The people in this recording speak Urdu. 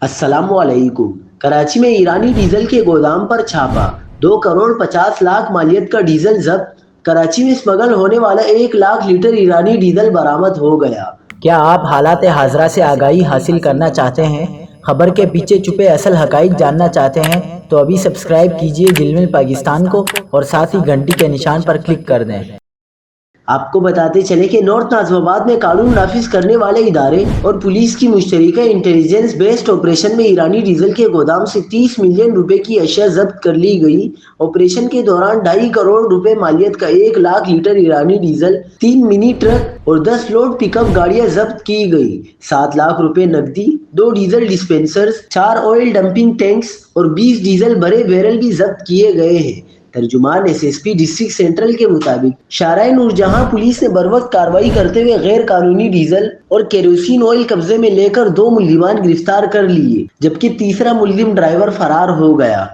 السلام علیکم۔ کراچی میں ایرانی ڈیزل کے گودام پر چھاپا، 2 کروڑ 50 لاکھ مالیت کا ڈیزل ضبط۔ کراچی میں اسمگل ہونے والا 1 لاکھ لیٹر ایرانی ڈیزل برآمد ہو گیا۔ کیا آپ حالات حاضرہ سے آگاہی حاصل کرنا چاہتے ہیں؟ خبر کے پیچھے چھپے اصل حقائق جاننا چاہتے ہیں تو ابھی سبسکرائب کیجئے ذیل پاکستان کو اور ساتھ ہی گھنٹی کے نشان پر کلک کر دیں۔ آپ کو بتاتے چلے کہ نارتھ ناظم آباد میں قانون نافذ کرنے والے ادارے اور پولیس کی مشترکہ انٹیلیجنس بیسڈ آپریشن میں ایرانی ڈیزل کے گودام سے 30 ملین روپے کی اشیاء ضبط کر لی گئی۔ آپریشن کے دوران 2.5 کروڑ روپے مالیت کا 1 لاکھ لیٹر ایرانی ڈیزل، 3 منی ٹرک اور 10 لوڈ پک اپ گاڑیاں ضبط کی گئی۔ 7 لاکھ روپے نقدی، 2 ڈیزل ڈسپنسرز، 4 آئل ڈمپنگ ٹینکس اور 20 ڈیزل بھرے بیرل بھی ضبط کیے گئے ہیں۔ ترجمان S S P district central کے مطابق شارع نور جہاں پولیس نے بروقت کارروائی کرتے ہوئے غیر قانونی ڈیزل اور کیروسین آئل قبضے میں لے کر 2 ملزمان گرفتار کر لیے، جبکہ تیسرا ملزم ڈرائیور فرار ہو گیا۔